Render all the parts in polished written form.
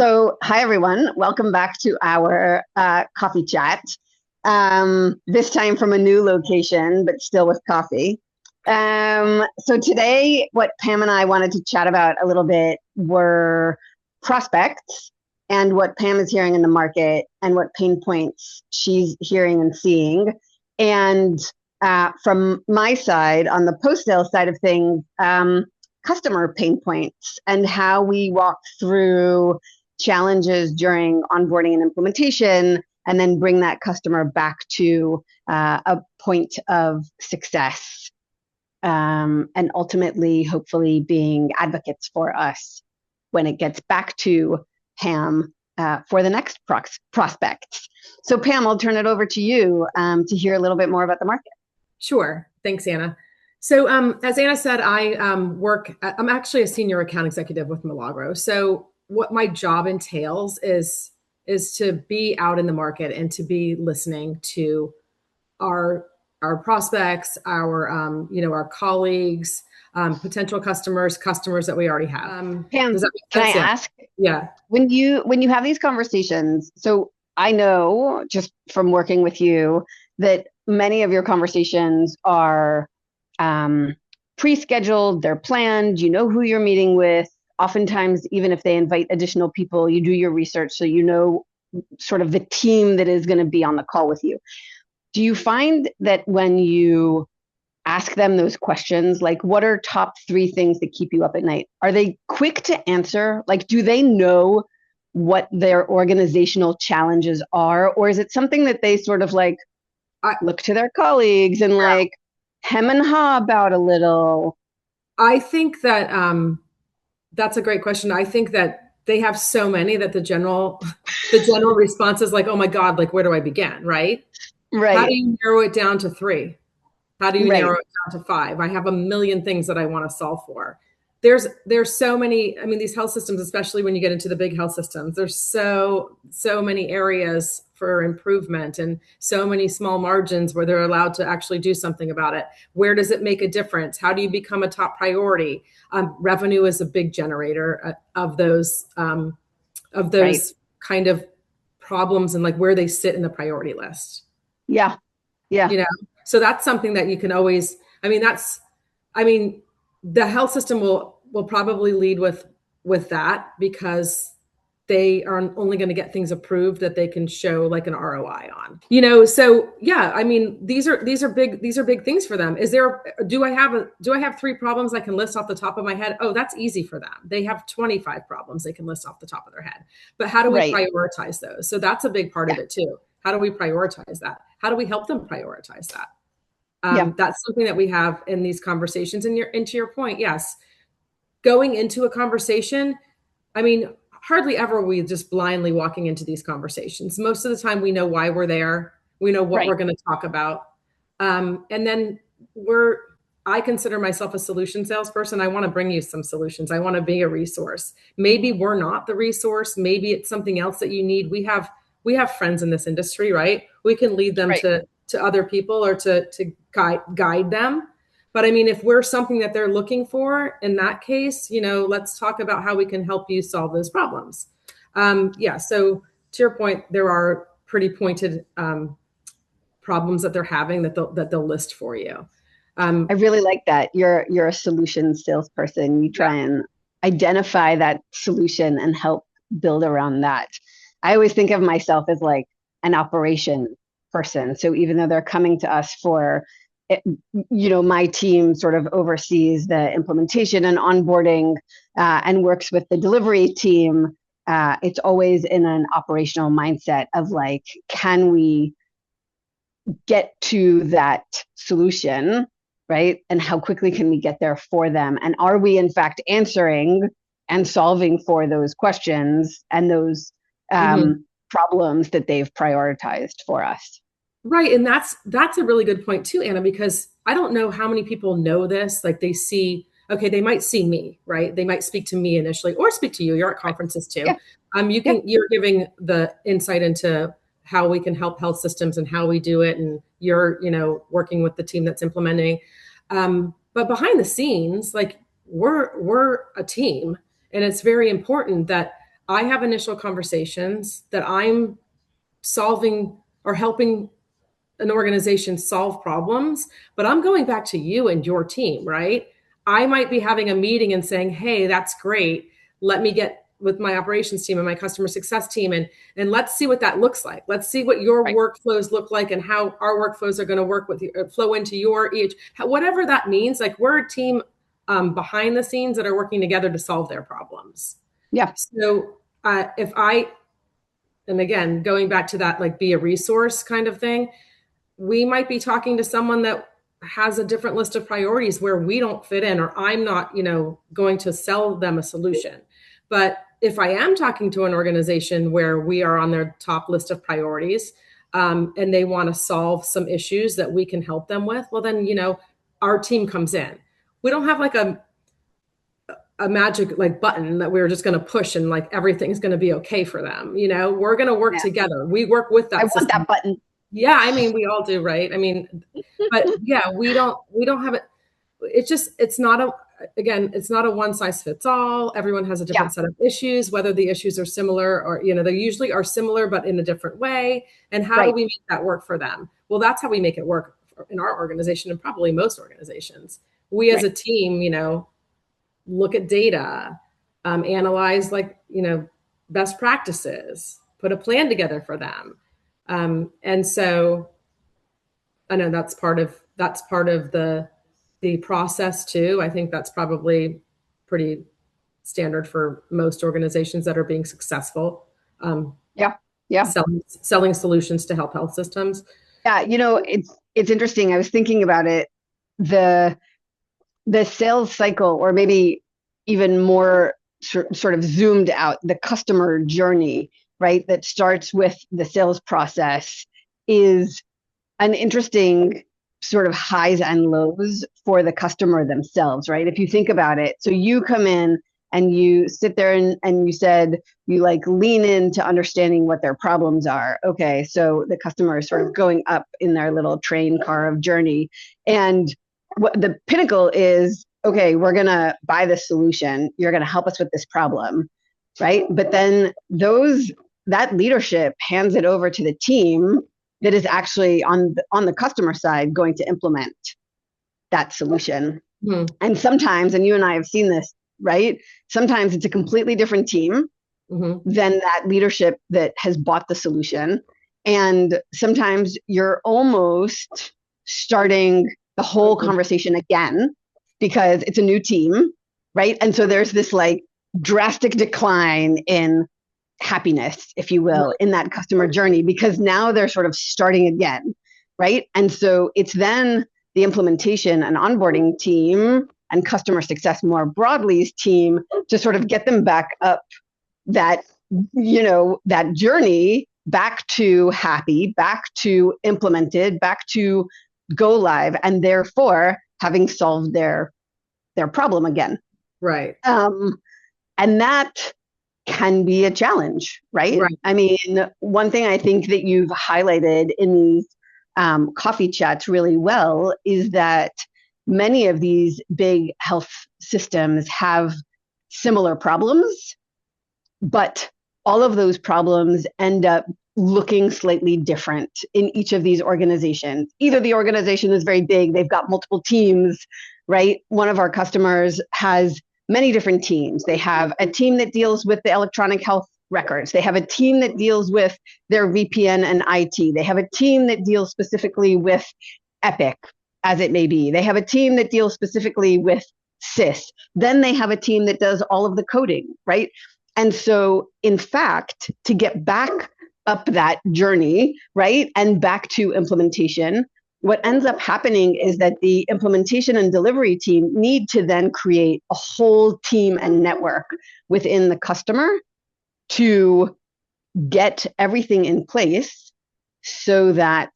Hi everyone. Welcome back to our coffee chat. This time from a new location, but still with coffee. Today, what Pam and I wanted to chat about a little bit were prospects and what Pam is hearing in the market and what pain points she's hearing and seeing. And from my side, on the post-sale side of things, customer pain points and how we walk through challenges during onboarding and implementation, and then bring that customer back to a point of success, and ultimately, hopefully, being advocates for us when it gets back to Pam for the next prospects. So, Pam, I'll turn it over to you to hear a little bit more about the market. Sure. Thanks, Anna. So as Anna said, I'm actually a senior account executive with Milagro. So what my job entails is to be out in the market and to be listening to our prospects, our colleagues, potential customers that we already have. Pam, does that can make sense? I ask? Yeah. When you have these conversations, so I know just from working with you that many of your conversations are pre-scheduled, they're planned, you know who you're meeting with. Oftentimes, even if they invite additional people, you do your research so you know sort of the team that is going to be on the call with you. Do you find that when you ask them those questions, like what are top 3 things that keep you up at night? Are they quick to answer? Like, do they know what their organizational challenges are? Or is it something that they sort of like look to their colleagues and like hem and haw about a little? I think that that's a great question. I think that they have so many that the general response is like, oh my God, like where do I begin? Right. How do you narrow it down to 3? How do you narrow it down to 5? I have a million things that I want to solve for. There's so many, I mean, these health systems, especially when you get into the big health systems, there's so many areas for improvement and so many small margins where they're allowed to actually do something about it. Where does it make a difference? How do you become a top priority? Revenue is a big generator of those kind of problems and like where they sit in the priority list. Yeah. So that's something that you can always, the health system will probably lead with that because they are only going to get things approved that they can show like an ROI on. So yeah, I mean, these are big things for them. Do I have 3 problems I can list off the top of my head? Oh, that's easy for them. They have 25 problems they can list off the top of their head. But how do we prioritize those? So that's a big part of it too. How do we prioritize that? How do we help them prioritize that? That's something that we have in these conversations. And to your point, yes, going into a conversation, I mean, hardly ever are we just blindly walking into these conversations. Most of the time we know why we're there. We know what we're going to talk about. And then I consider myself a solution salesperson. I want to bring you some solutions. I want to be a resource. Maybe we're not the resource. Maybe it's something else that you need. We have friends in this industry, right? We can lead them to other people or to guide them. But I mean, if we're something that they're looking for, in that case, let's talk about how we can help you solve those problems. So to your point, there are pretty pointed problems that they're having that they'll list for you. I really like that. You're a solution salesperson. You try and identify that solution and help build around that. I always think of myself as like an operation person. So even though they're coming to us for, my team sort of oversees the implementation and onboarding and works with the delivery team. It's always in an operational mindset of like, can we get to that solution, right? And how quickly can we get there for them? And are we in fact answering and solving for those questions and those problems that they've prioritized for us? Right. And that's a really good point too, Anna, because I don't know how many people know this. Like they might see me, right? They might speak to me initially or speak to you. You're at conferences too. Yeah. You're giving the insight into how we can help health systems and how we do it. And you're, working with the team that's implementing. But behind the scenes, like we're a team, and it's very important that I have initial conversations that I'm solving or helping an organization solve problems, but I'm going back to you and your team, right? I might be having a meeting and saying, "Hey, that's great. Let me get with my operations team and my customer success team and let's see what that looks like. Let's see what your Right. workflows look like and how our workflows are going to work with you, flow into your each whatever that means. Like we're a team behind the scenes that are working together to solve their problems. Yeah. So if I and again going back to that like be a resource kind of thing, we might be talking to someone that has a different list of priorities where we don't fit in, or I'm not, going to sell them a solution. But if I am talking to an organization where we are on their top list of priorities, and they want to solve some issues that we can help them with, well, then, our team comes in. We don't have like a magic like button that we're just going to push and like everything's going to be okay for them. We're going to work Yeah. together. We work with I that want system. that button. Yeah, I mean, we all do, right? I mean, but yeah, we don't have it. It's not it's not a one size fits all. Everyone has a Yeah. different set of issues, whether the issues are similar or, they usually are similar, but in a different way. And how do Right. we make that work for them? Well, that's how we make it work in our organization and probably most organizations. We as Right. a team, look at data, analyze best practices, put a plan together for them. And so I know that's part of the process too. I think that's probably pretty standard for most organizations that are being successful, Yeah. Yeah. selling solutions to help health systems. Yeah. It's interesting. I was thinking about it. The the sales cycle, or maybe even more sort of zoomed out, the customer journey, right, that starts with the sales process is an interesting sort of highs and lows for the customer themselves, right? If you think about it, so you come in and you sit there and you said you like lean into understanding what their problems are. Okay, so the customer is sort of going up in their little train car of journey. And what the pinnacle is, okay, we're going to buy this solution. You're going to help us with this problem, right? But then that leadership hands it over to the team that is actually on the customer side going to implement that solution. Hmm. And sometimes, and you and I have seen this, right? Sometimes it's a completely different team Mm-hmm. than that leadership that has bought the solution. And sometimes you're almost starting the whole conversation again because it's a new team, right? And so there's this like drastic decline in happiness, if you will, in that customer journey because now they're sort of starting again, right? And so it's then the implementation and onboarding team and customer success more broadly's team to sort of get them back up that, that journey back to happy, back to implemented, back to go live, and therefore having solved their problem again. Right. And that can be a challenge, right? Right. I mean, one thing I think that you've highlighted in these coffee chats really well is that many of these big health systems have similar problems, but all of those problems end up looking slightly different in each of these organizations. Either the organization is very big, they've got multiple teams, right? One of our customers has many different teams. They have a team that deals with the electronic health records. They have a team that deals with their VPN and IT. They have a team that deals specifically with Epic, as it may be. They have a team that deals specifically with SIS. Then they have a team that does all of the coding, right? And so, in fact, to get back up that journey, right, and back to implementation, what ends up happening is that the implementation and delivery team need to then create a whole team and network within the customer to get everything in place so that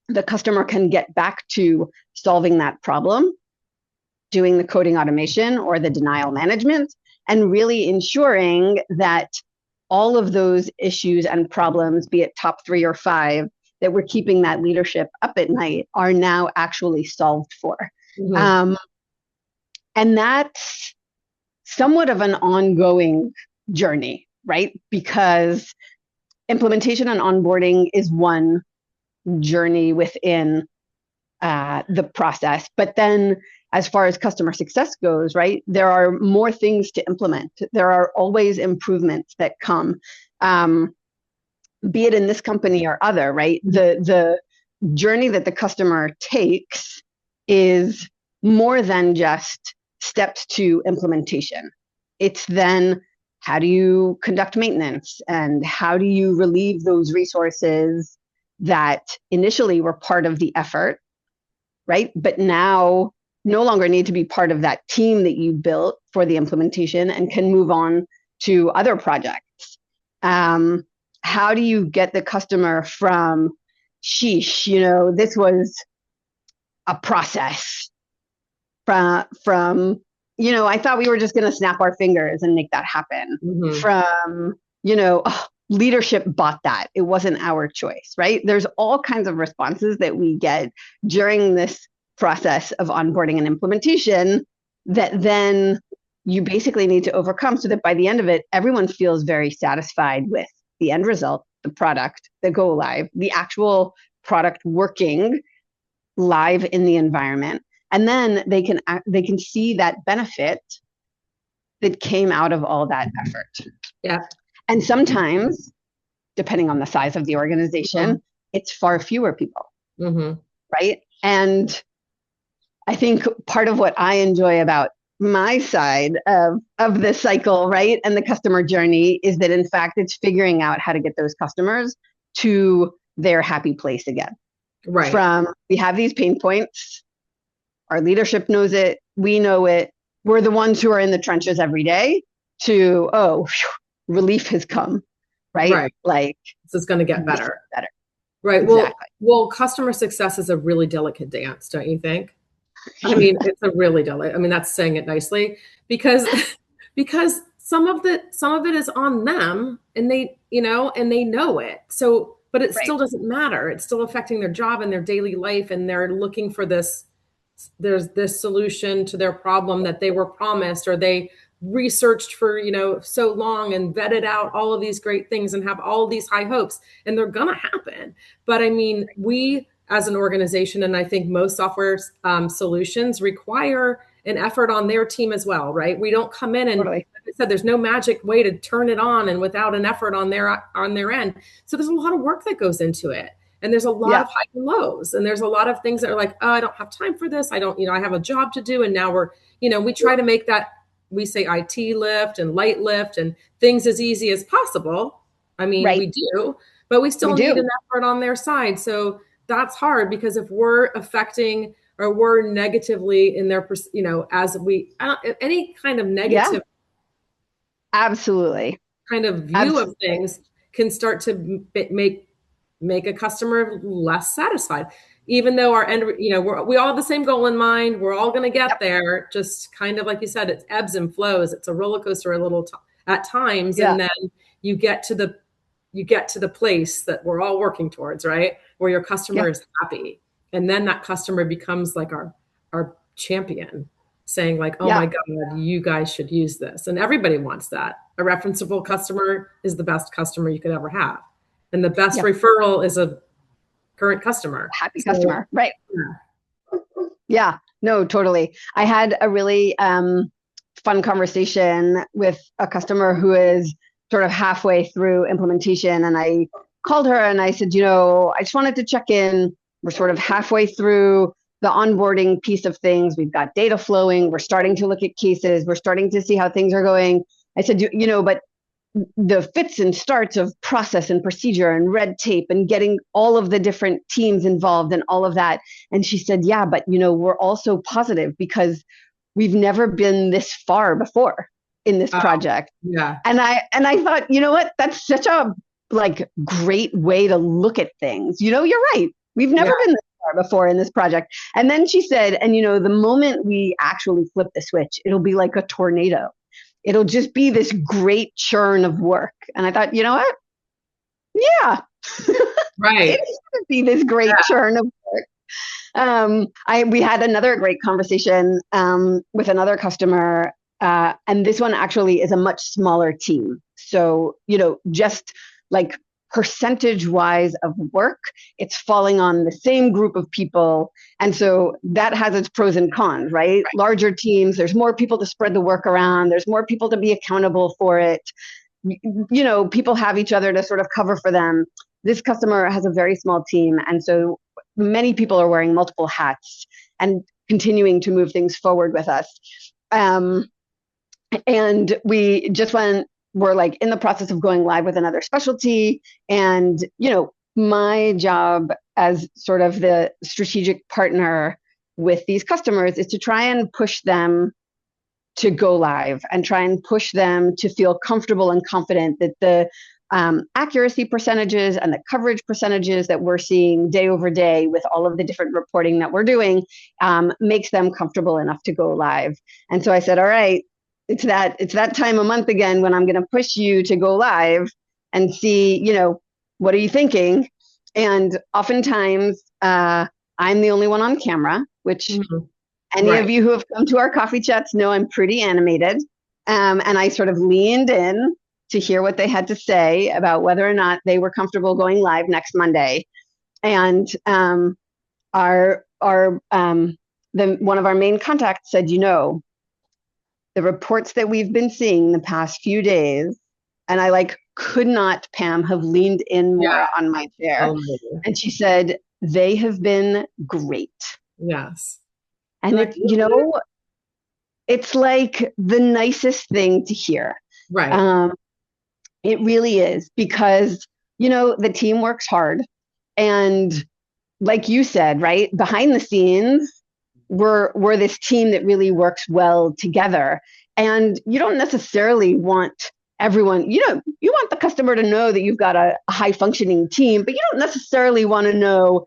the customer can get back to solving that problem, doing the coding automation or the denial management, and really ensuring that all of those issues and problems, be it top 3 or 5, that we're keeping that leadership up at night are now actually solved for. Mm-hmm. And that's somewhat of an ongoing journey, right? Because implementation and onboarding is one journey within the process. But then as far as customer success goes, right, there are more things to implement. There are always improvements that come, be it in this company or other, right? The journey that the customer takes is more than just steps to implementation. It's then how do you conduct maintenance and how do you relieve those resources that initially were part of the effort, right? But now no longer need to be part of that team that you built for the implementation and can move on to other projects. How do you get the customer from, sheesh, this was a process, from I thought we were just going to snap our fingers and make that happen, from, leadership bought that. It wasn't our choice, right? There's all kinds of responses that we get during this process of onboarding and implementation that then you basically need to overcome so that by the end of it, everyone feels very satisfied with the end result, the product, the go live, the actual product working live in the environment. And then they can see that benefit that came out of all that effort. Yeah. And sometimes, depending on the size of the organization, it's far fewer people, right? And I think part of what I enjoy about my side of the cycle, right, and the customer journey is that, in fact, it's figuring out how to get those customers to their happy place again. Right. From, we have these pain points, our leadership knows it, we know it, we're the ones who are in the trenches every day, to, relief has come, right? Right. Like, this is going to get better. Right. Exactly. Well, customer success is a really delicate dance, don't you think? I mean, it's a really delicate. I mean, that's saying it nicely, because some of it is on them, and they know it. So, but it still doesn't matter. It's still affecting their job and their daily life, and they're looking for this. There's this solution to their problem that they were promised, or they researched for so long and vetted out all of these great things and have all these high hopes, and they're gonna happen. But I mean, we as an organization, and I think most software solutions require an effort on their team as well, right? We don't come in and, like I said, there's no magic way to turn it on and without an effort on their end. So there's a lot of work that goes into it. And there's a lot of highs and lows, and there's a lot of things that are like, oh, I don't have time for this. I don't, I have a job to do. And now we try to make that, we say IT lift and light lift and things as easy as possible. I mean, we do, but we still need an effort on their side. So that's hard, because if we're affecting or we're negatively in their, as any kind of negative, absolutely, kind of view of things can start to make a customer less satisfied, even though our end, we all have the same goal in mind. We're all going to get there. Just kind of like you said, it's ebbs and flows. It's a roller coaster a little at times, and then you get to the place that we're all working towards, right? Where your customer is happy. And then that customer becomes like our champion, saying like, oh my God, you guys should use this. And everybody wants that. A referenceable customer is the best customer you could ever have. And the best referral is a current customer. Happy customer, right? Yeah, no, totally. I had a really fun conversation with a customer who is sort of halfway through implementation. And I called her and I said, I just wanted to check in. We're sort of halfway through the onboarding piece of things. We've got data flowing. We're starting to look at cases. We're starting to see how things are going. I said, but the fits and starts of process and procedure and red tape and getting all of the different teams involved and all of that. And she said, yeah, but we're also positive because we've never been this far before in this project. Yeah. And I thought, what? That's such a great way to look at things. You're right. We've never been this far before in this project. And then she said, and the moment we actually flip the switch, it'll be like a tornado. It'll just be this great churn of work. And I thought, you know what? Yeah. Right. It's going to be this great churn of work. We had another great conversation with another customer And this one actually is a much smaller team. So, just like percentage wise of work, it's falling on the same group of people. And so that has its pros and cons, right? Larger teams, there's more people to spread the work around, there's more people to be accountable for it. People have each other to sort of cover for them. This customer has a very small team. And so many people are wearing multiple hats and continuing to move things forward with us. And we're like in the process of going live with another specialty. And, my job as sort of the strategic partner with these customers is to try and push them to go live and try and push them to feel comfortable and confident that the accuracy percentages and the coverage percentages that we're seeing day over day with all of the different reporting that we're doing makes them comfortable enough to go live. And so I said, all right, it's that time of month again when I'm going to push you to go live and see, what are you thinking? And oftentimes I'm the only one on camera, which any of you who have come to our coffee chats know I'm pretty animated. And I sort of leaned in to hear what they had to say about whether or not they were comfortable going live next Monday. And one of our main contacts said, the reports that we've been seeing the past few days, and I could not, Pam, have leaned in more on my chair. And she said, they have been great. Yes. And it's like the nicest thing to hear. Right. It really is, because, the team works hard. And like you said, right, behind the scenes, we're this team that really works well together. And you don't necessarily want everyone, you want the customer to know that you've got a high functioning team, but you don't necessarily want to know,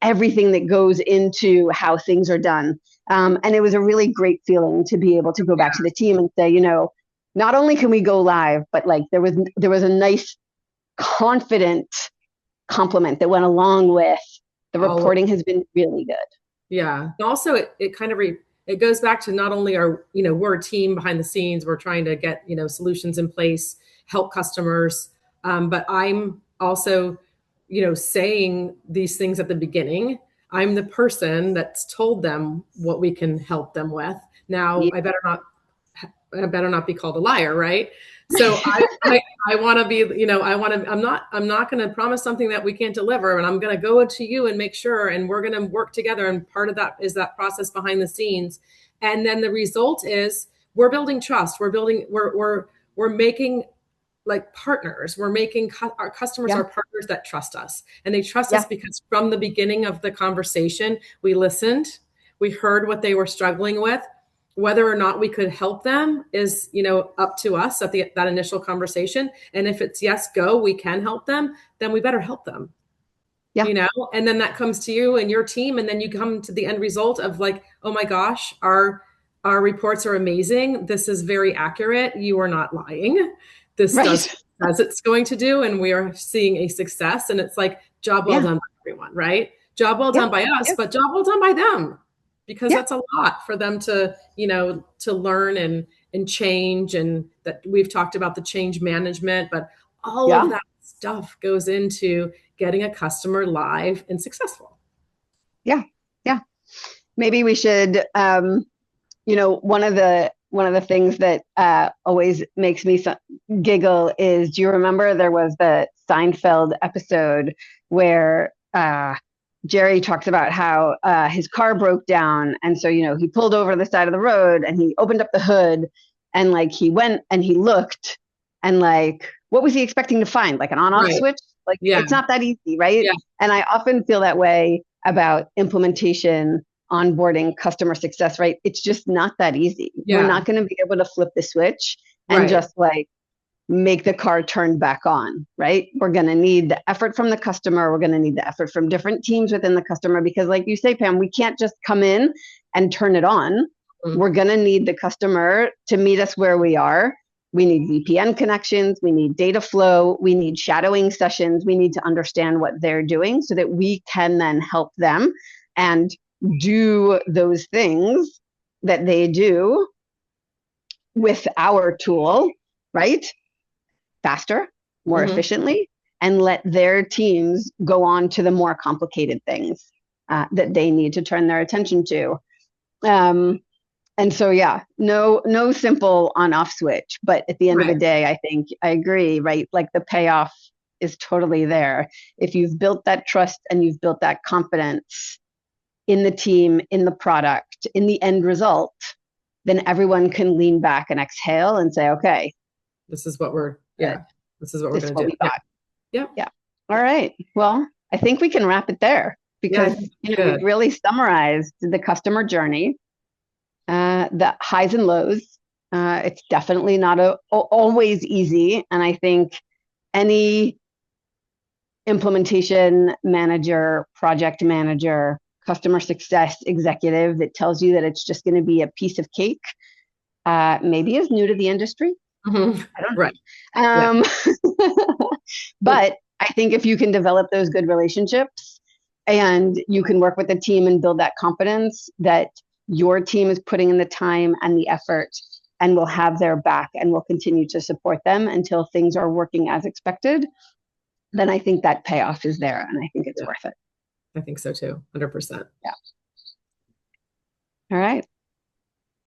everything that goes into how things are done. And it was a really great feeling to be able to go back to the team and say, not only can we go live, but there was a nice, confident compliment that went along with the reporting has been really good. Yeah. And also it kind of it goes back to not only we're a team behind the scenes, we're trying to get, solutions in place, help customers. But I'm also, saying these things at the beginning. I'm the person that's told them what we can help them with. Now, I better not be called a liar, right? So I want to be, I'm not going to promise something that we can't deliver, and I'm going to go to you and make sure, and we're going to work together. And part of that is that process behind the scenes. And then the result is we're building trust. We're making partners. We're making our customers are partners that trust us, and they trust us because from the beginning of the conversation, we listened, we heard what they were struggling with. Whether or not we could help them is, up to us at that initial conversation. And if it's yes, go, we can help them, then we better help them. Yeah. And then that comes to you and your team. And then you come to the end result of oh my gosh, our reports are amazing. This is very accurate. You are not lying. This does as it's going to do. And we are seeing a success. And it's job well done by everyone, right? Job well done by us, but job well done by them. Because that's a lot for them to, to learn and change. And that we've talked about the change management, but all of that stuff goes into getting a customer live and successful. Yeah. Yeah. Maybe we should, one of the things that always makes me giggle is, do you remember there was the Seinfeld episode where, Jerry talks about how his car broke down. And so, he pulled over the side of the road and he opened up the hood and he went and he looked and what was he expecting to find? An on-off switch? It's not that easy, right? Yeah. And I often feel that way about implementation, onboarding, customer success, right? It's just not that easy. Yeah. We're not going to be able to flip the switch and just make the car turn back on, right? We're going to need the effort from the customer. We're going to need the effort from different teams within the customer, because like you say, Pam, we can't just come in and turn it on. Mm-hmm. We're going to need the customer to meet us where we are. We need VPN connections. We need data flow. We need shadowing sessions. We need to understand what they're doing so that we can then help them and do those things that they do with our tool, right? Faster, more Mm-hmm. efficiently, and let their teams go on to the more complicated things that they need to turn their attention to. Um, and so, yeah, no simple on off switch. But at the end of the Right. day, I think I agree, right? Like the payoff is totally there. If you've built that trust and you've built that confidence in the team, in the product, in the end result, then everyone can lean back and exhale and say, okay, This is what we're, good. yeah, this is what we're This is going to what do. we Yeah. got. Yeah. Yeah. All right. Well, I think we can wrap it there Yeah. I because think we've good. really summarized the customer journey, the highs and lows. It's definitely not always easy, and I think any implementation manager, project manager, customer success executive that tells you that it's just going to be a piece of cake, maybe is new to the industry. Mm-hmm. I don't Right. Yeah. know. But I think if you can develop those good relationships and you can work with the team and build that confidence that your team is putting in the time and the effort and will have their back and will continue to support them until things are working as expected, then I think that payoff is there and I think it's Yeah. worth it. I think so too. 100%. Yeah. All right.